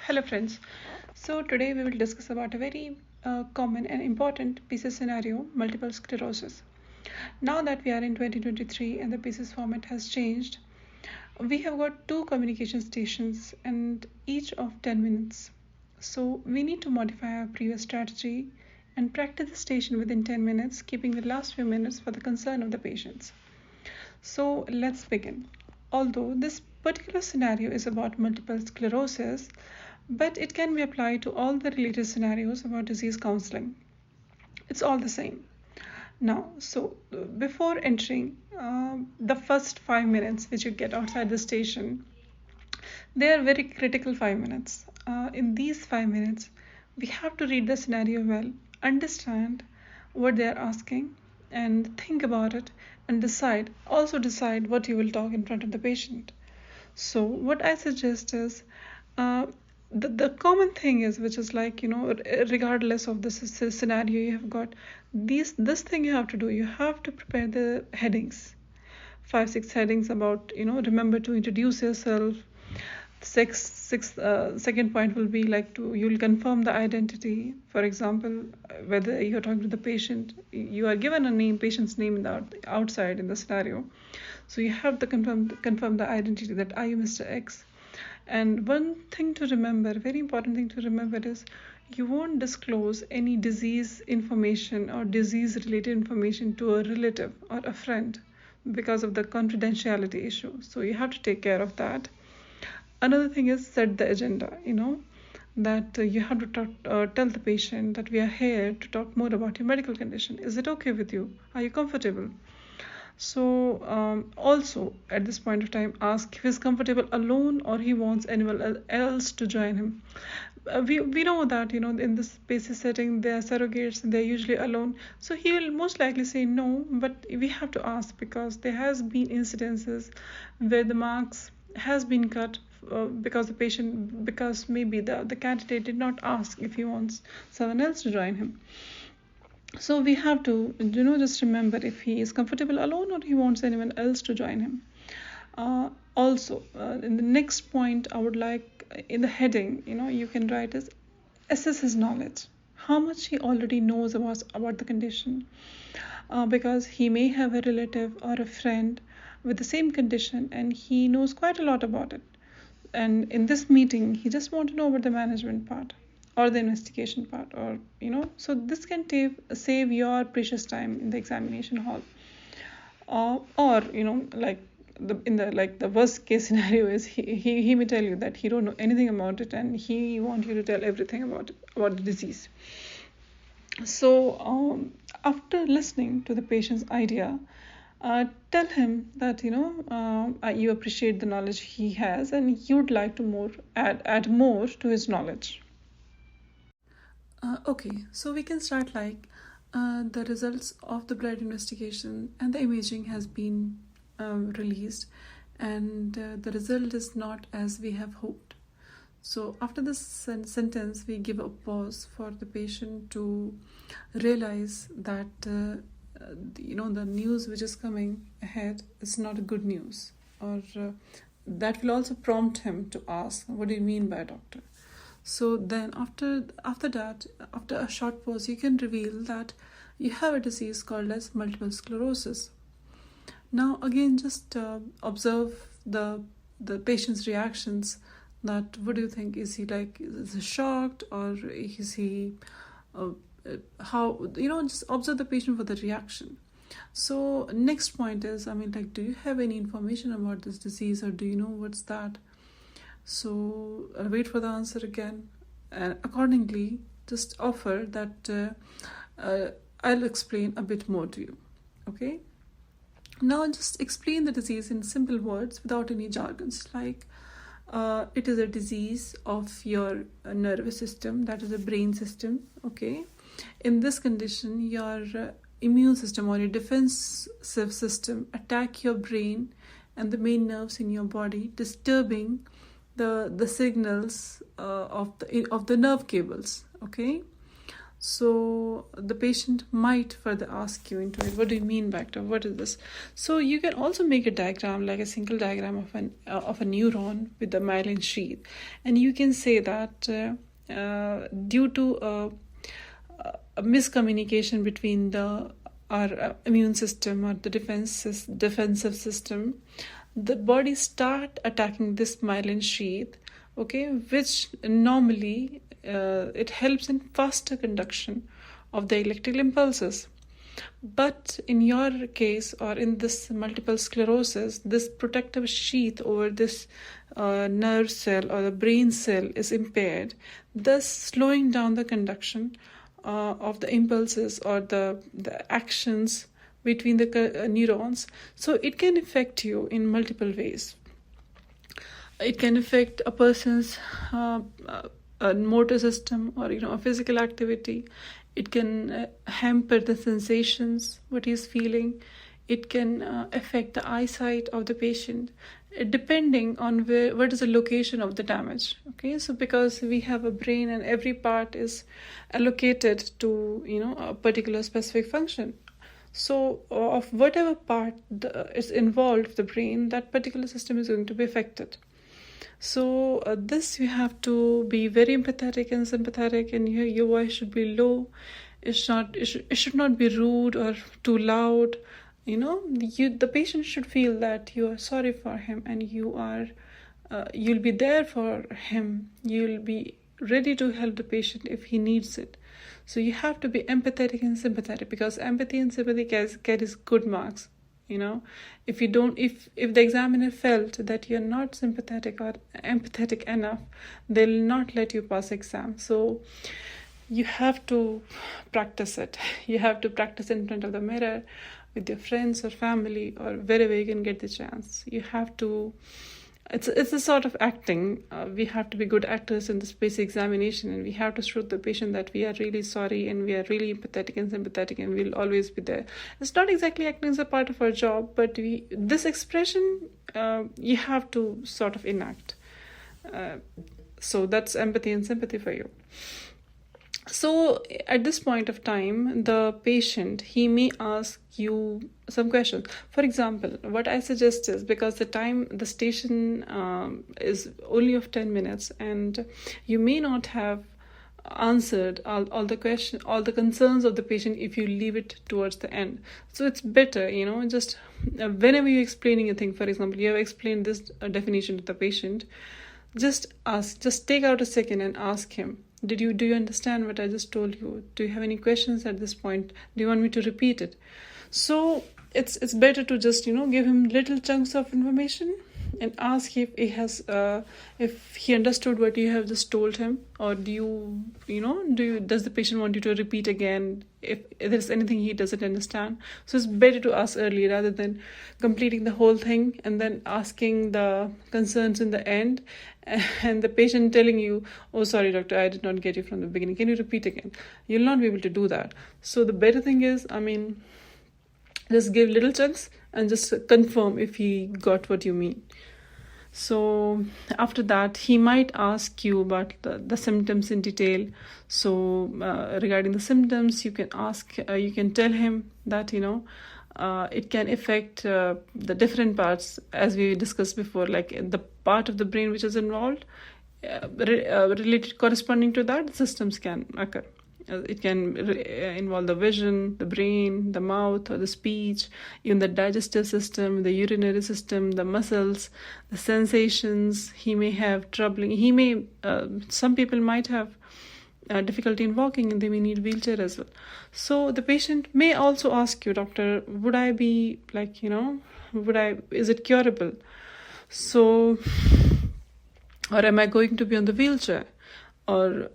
Hello friends. So today we will discuss about a very common and important PACES scenario, multiple sclerosis. Now that we are in 2023 and the PACES format has changed, we have got two communication stations and each of 10 minutes. So we need to modify our previous strategy and practice the station within 10 minutes, keeping the last few minutes for the concern of the patients. So let's begin. Although this particular scenario is about multiple sclerosis, but it can be applied to all the related scenarios about disease counseling. It's all the same. Now, before entering the first 5 minutes which you get outside the station, they are very critical 5 minutes. In these 5 minutes, we have to read the scenario well, understand what they are asking, and think about it and also decide what you will talk in front of the patient. So what I suggest is the common thing is, which is like, regardless of the scenario you have got, this thing you have to do, you have to prepare the headings, 5-6 headings about, remember to introduce yourself. Second point will be like you'll confirm the identity. For example, whether you're talking to the patient, you are given a name, patient's name in the outside in the scenario, so you have to confirm the identity, that are you Mr. X. And one thing to remember, very important thing to remember, is you won't disclose any disease information or disease related information to a relative or a friend because of the confidentiality issue. So you have to take care of that. Another thing is set the agenda, that you have to tell the patient that we are here to talk more about your medical condition. Is it okay with you? Are you comfortable? So also at this point of time, ask if he's comfortable alone or he wants anyone else to join him. We know that, in this PACES setting, they are surrogates and they're usually alone. So he will most likely say no, but we have to ask because there has been incidences where the marks has been cut because maybe the candidate did not ask if he wants someone else to join him. So we have to, just remember if he is comfortable alone or he wants anyone else to join him. Also, in the next point, I would like in the heading, you can write is assess his knowledge. How much he already knows about the condition, because he may have a relative or a friend with the same condition and he knows quite a lot about it. And in this meeting, he just wants to know about the management part or the investigation part, or so this can save your precious time in the examination hall. Or like the worst case scenario is he may tell you that he don't know anything about it and he wants you to tell everything about the disease. So after listening to the patient's idea, tell him that you appreciate the knowledge he has and you'd like to add more to his knowledge. Okay, so we can start like the results of the blood investigation and the imaging has been released, and the result is not as we have hoped. So after this sentence, we give a pause for the patient to realize that the news which is coming ahead is not a good news, or that will also prompt him to ask, what do you mean by doctor? So then after that, after a short pause, you can reveal that you have a disease called as multiple sclerosis. Now again, just observe the patient's reactions. That what do you think? Is he shocked, or is he how just observe the patient for the reaction. So next point is, do you have any information about this disease, or do you know what's that? So wait for the answer again, and accordingly just offer that I'll explain a bit more to you. Okay, now just explain the disease in simple words without any jargons, like it is a disease of your nervous system, that is a brain system. Okay, in this condition, your immune system or your defensive system attack your brain and the main nerves in your body, disturbing the signals of the nerve cables. Okay, So the patient might further ask you into it, what do you mean, doctor? What is this? So you can also make a diagram, like a single diagram of a neuron with the myelin sheath, and you can say that due to a miscommunication between our immune system or the defensive system, the body start attacking this myelin sheath, okay, which normally it helps in faster conduction of the electrical impulses. But in your case, or in this multiple sclerosis, this protective sheath over this nerve cell or the brain cell is impaired, thus slowing down the conduction of the impulses or the actions between the neurons. So it can affect you in multiple ways. It can affect a person's a motor system, or a physical activity. It can hamper the sensations what he's feeling. It can affect the eyesight of the patient, depending on what is the location of the damage. Okay, so because we have a brain and every part is allocated to a particular specific function. So of whatever part is involved, the brain, that particular system is going to be affected. So this you have to be very empathetic and sympathetic, and your voice should be low. It should not be rude or too loud. The patient should feel that you are sorry for him, and you'll be there for him. You'll be ready to help the patient if he needs it. So you have to be empathetic and sympathetic, because empathy and sympathy carries good marks. If the examiner felt that you're not sympathetic or empathetic enough, they'll not let you pass exam. So you have to practice it. You have to practice in front of the mirror with your friends or family or wherever you can get the chance. You have to. It's a sort of acting. We have to be good actors in this basic examination, and we have to show the patient that we are really sorry and we are really empathetic and sympathetic, and we'll always be there. It's not exactly acting as a part of our job, but this expression you have to sort of enact. So that's empathy and sympathy for you. So at this point of time, the patient, he may ask you some questions. For example, what I suggest is, because the station is only of 10 minutes, and you may not have answered all the concerns of the patient if you leave it towards the end. So it's better, just whenever you're explaining a thing, for example, you have explained this definition to the patient, just take out a second and ask him, do you understand what I just told you? Do you have any questions at this point? Do you want me to repeat it? So it's better to just give him little chunks of information and ask if he understood what you have just told him, or does the patient want you to repeat again if there's anything he doesn't understand. So it's better to ask early rather than completing the whole thing and then asking the concerns in the end, and the patient telling you, oh sorry doctor, I did not get you from the beginning, can you repeat again? You'll not be able to do that. So the better thing is, just give little chunks and just confirm if he got what you mean. So after that, he might ask you about the symptoms in detail. So regarding the symptoms, you can tell him that it can affect the different parts, as we discussed before, like the part of the brain which is involved, related corresponding to that, systems can occur. It can involve the vision, the brain, the mouth, or the speech, even the digestive system, the urinary system, the muscles, the sensations. He may have trouble. Some people might have difficulty in walking, and they may need wheelchair as well. So the patient may also ask you, doctor, would I be is it curable? So, or am I going to be on the wheelchair? Or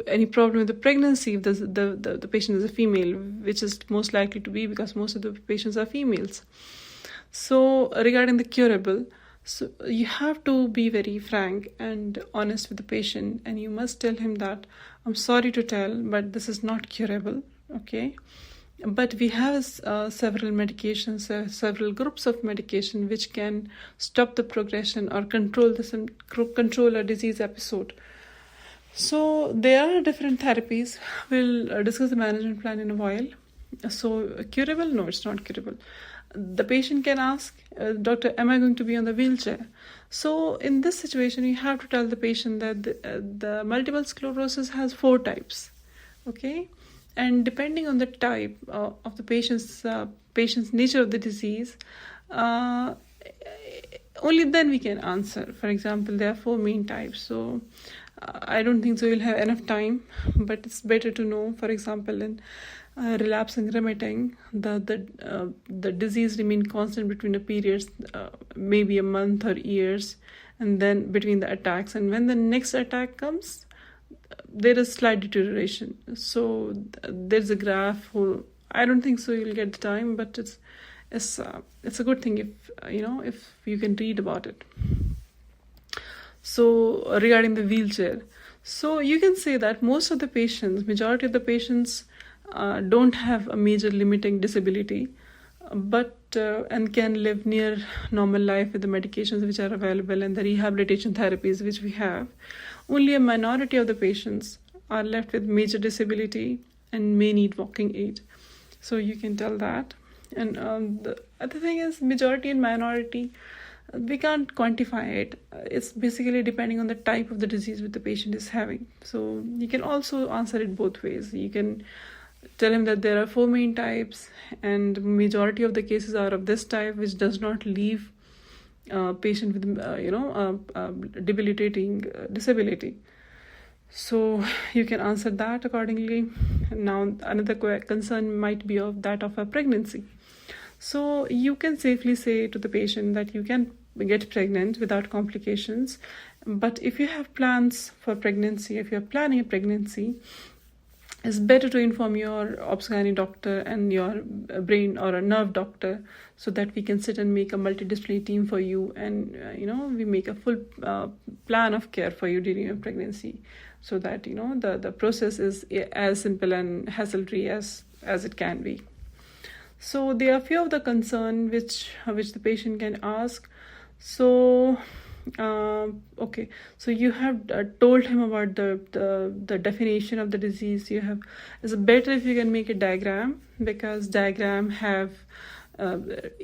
any problem with the pregnancy if the patient is a female, which is most likely to be because most of the patients are females. So regarding the curable, so you have to be very frank and honest with the patient, and you must tell him that I'm sorry to tell, but this is not curable, okay? But we have several medications, several groups of medication which can stop the progression or control a disease episode. So there are different therapies. We'll discuss the management plan in a while. So curable? No, it's not curable. The patient can ask, doctor, am I going to be on the wheelchair? So in this situation, you have to tell the patient that the multiple sclerosis has 4 types. Okay, and depending on the type of the patient's nature of the disease, only then we can answer. For example, there are 4 main types. So I don't think so you'll have enough time, but it's better to know. For example, in relapsing remitting, the disease remain constant between the periods, maybe a month or years, and then between the attacks. And when the next attack comes, there is slight deterioration. So there's a graph. I don't think so you'll get the time, but it's a good thing if you can read about it. So regarding the wheelchair, so you can say that majority of the patients don't have a major limiting disability, but and can live near normal life with the medications which are available and the rehabilitation therapies which we have. Only a minority of the patients are left with major disability and may need walking aid. So you can tell that. And the other thing is, majority and minority, we can't quantify it. It's basically depending on the type of the disease which the patient is having. So you can also answer it both ways. You can tell him that there are 4 main types, and majority of the cases are of this type, which does not leave patient with debilitating disability. So you can answer that accordingly. Now another concern might be of that of a pregnancy. So you can safely say to the patient that you can get pregnant without complications, but if you have plans for pregnancy, if you're planning a pregnancy, it's better to inform your obs-gynae doctor and your brain or a nerve doctor, so that we can sit and make a multidisciplinary team for you, and we make a full plan of care for you during your pregnancy, so that the process is as simple and hassle-free as it can be. So there are a few of the concern which the patient can ask. So okay, so you have told him about the definition of the disease. It's better if you can make a diagram, because diagram have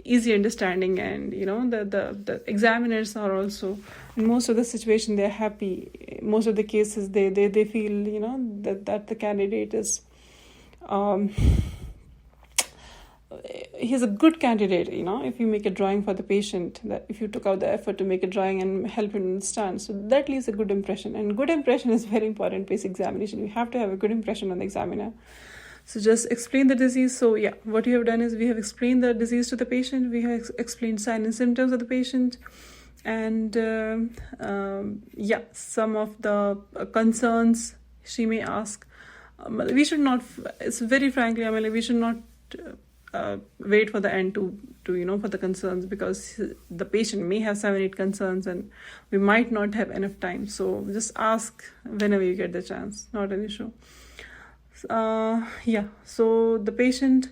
easy understanding, and the examiners are also, in most of the situation, they're happy. Most of the cases they feel that the candidate is he's a good candidate, if you make a drawing for the patient, that if you took out the effort to make a drawing and help him understand. So that leaves a good impression, and good impression is very important. Basic examination, you have to have a good impression on the examiner. So just explain the disease. So yeah, what you have done is we have explained the disease to the patient. We have explained signs and symptoms of the patient, and some of the concerns she may ask. We should not. It's very frankly, we should not wait for the end to for the concerns, because the patient may have 7-8 concerns and we might not have enough time. So just ask whenever you get the chance, not an issue. So the patient,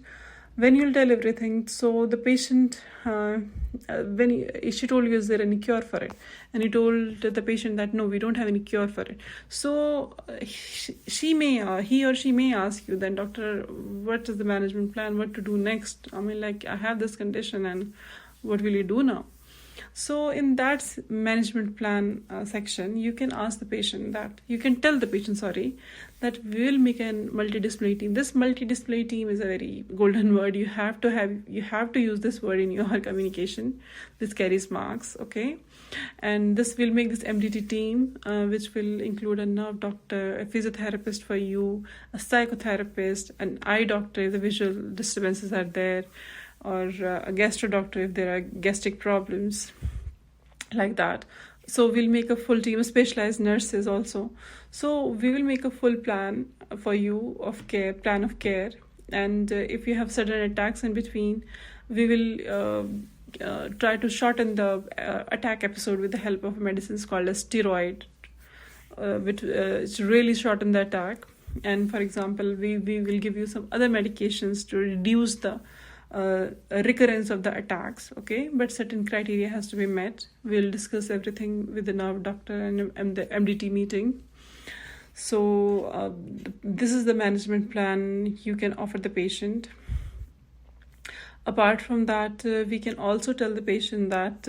when you'll tell everything, so the patient, she told you, is there any cure for it? And you told the patient that no, we don't have any cure for it. So he or she may ask you, then, doctor, what is the management plan? What to do next? I have this condition, and what will you do now? So in that management plan section, you can ask the patient that, you can tell the patient, that we will make a multidisciplinary team. This multidisciplinary team is a very golden word. You have to use this word in your communication. This carries marks, okay? And this will make this MDT team, which will include a nerve doctor, a physiotherapist for you, a psychotherapist, an eye doctor if the visual disturbances are there, or a gastro doctor if there are gastric problems, like that. So we'll make a full team of specialized nurses also. So we will make a full plan for you of care, and if you have sudden attacks in between, we will try to shorten the attack episode with the help of medicines called a steroid, which really shorten the attack. And for example, we will give you some other medications to reduce the recurrence of the attacks, okay? But certain criteria has to be met. We'll discuss everything with the nerve doctor and the MDT meeting. So this is the management plan you can offer the patient. Apart from that, we can also tell the patient that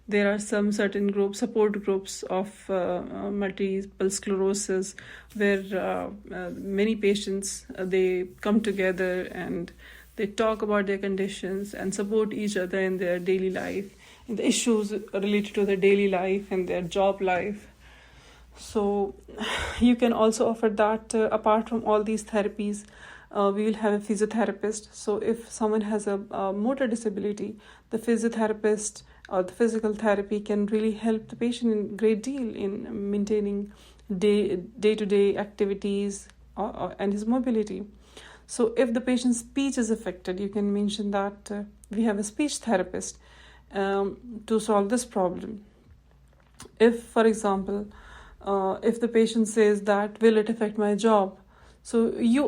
there are some certain groups, support groups of multiple sclerosis, where many patients they come together and they talk about their conditions and support each other in their daily life, in the issues related to their daily life and their job life. So you can also offer that. Apart from all these therapies, we will have a physiotherapist. So if someone has a motor disability, the physiotherapist or the physical therapy can really help the patient in great deal in maintaining day-to-day activities and his mobility. So if the patient's speech is affected, you can mention that we have a speech therapist to solve this problem. If, for example, if the patient says that, will it affect my job? So you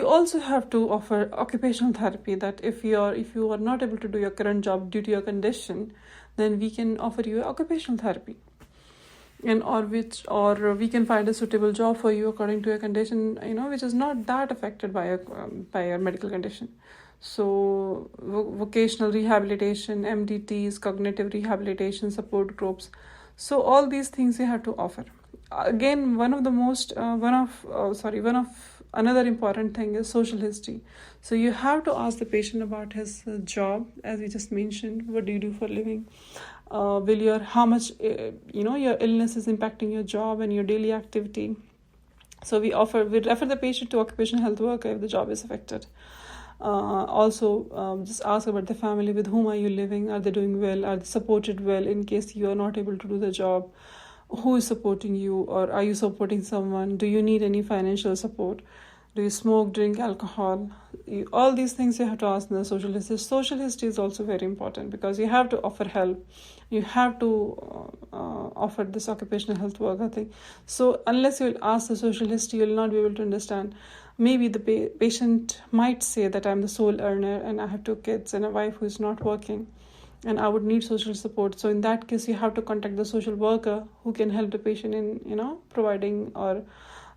also have to offer occupational therapy, that if you are not able to do your current job due to your condition, then we can offer you occupational therapy, and or we can find a suitable job for you according to your condition, which is not that affected by your medical condition. So vocational rehabilitation, MDTs, cognitive rehabilitation, support groups. So all these things you have to offer. Again, another important thing is social history. So you have to ask the patient about his job, as we just mentioned. What do you do for a living? How much your illness is impacting your job and your daily activity. So we refer the patient to occupational health worker if the job is affected. Also, just ask about the family. With whom are you living? Are they doing well? Are they supported well in case you are not able to do the job? Who is supporting you, or are you supporting someone? Do you need any financial support? Do you smoke, drink alcohol? All these things you have to ask in the social history. Social history is also very important because you have to offer help. You have to offer this occupational health worker thing. So unless you will ask the social history, you will not be able to understand. Maybe the patient might say that I'm the sole earner and I have 2 kids and a wife who is not working, and I would need social support. So in that case, you have to contact the social worker who can help the patient in, providing or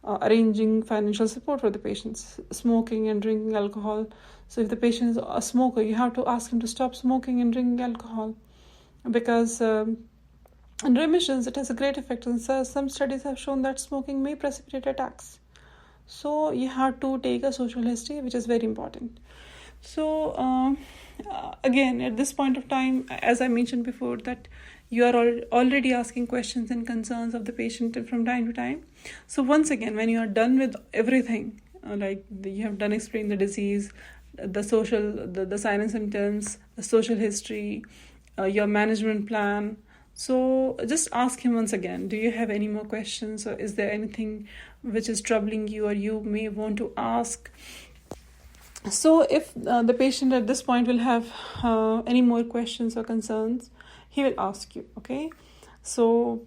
arranging financial support for the patients. Smoking and drinking alcohol. So if the patient is a smoker, you have to ask him to stop smoking and drinking alcohol, because in remissions, it has a great effect. And so some studies have shown that smoking may precipitate attacks. So you have to take a social history, which is very important. So again, at this point of time, as I mentioned before, that you are already asking questions and concerns of the patient from time to time. So once again, when you are done with everything, you have done explain the disease, the signs and symptoms, the social history, your management plan. So just ask him once again, do you have any more questions, or is there anything which is troubling you or you may want to ask? So if the patient at this point will have any more questions or concerns, he will ask you, okay? So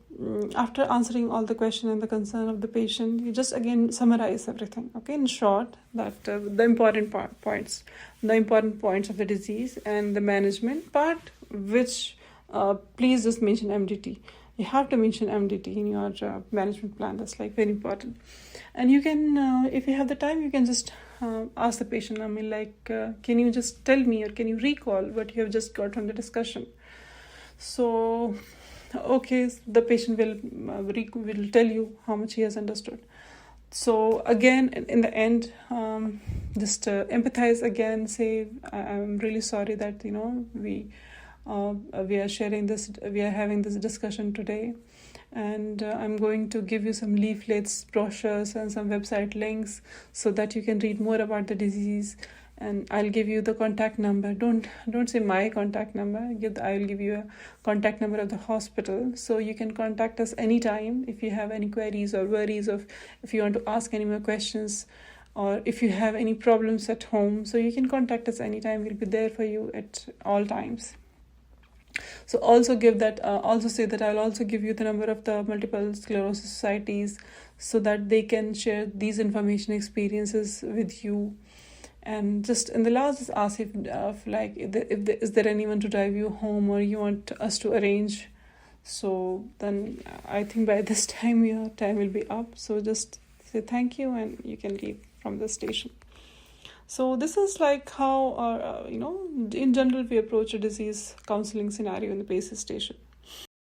after answering all the question and the concern of the patient, you just again summarize everything, okay? In short, that the important points of the disease and the management part, which please just mention MDT. You have to mention MDT in your management plan. That's very important. And you can, if you have the time, you can just ask the patient, can you just tell me, or can you recall what you have just got from the discussion? So, okay, the patient will tell you how much he has understood. So again, in the end, just empathize again. Say, I'm really sorry that we are sharing this. We are having this discussion today, and I'm going to give you some leaflets, brochures, and some website links so that you can read more about the disease. And I'll give you the contact number. Don't say my contact number. I'll give you a contact number of the hospital, so you can contact us anytime if you have any queries or worries, of if you want to ask any more questions, or if you have any problems at home. So you can contact us anytime. We'll be there for you at all times. So also say that I'll also give you the number of the multiple sclerosis societies, so that they can share these information experiences with you. And just in the last, just ask if is there anyone to drive you home, or you want us to arrange. So then I think by this time your time will be up. So just say thank you, and you can leave from the station. So this is like how, in general, we approach a disease counseling scenario in the PACES station.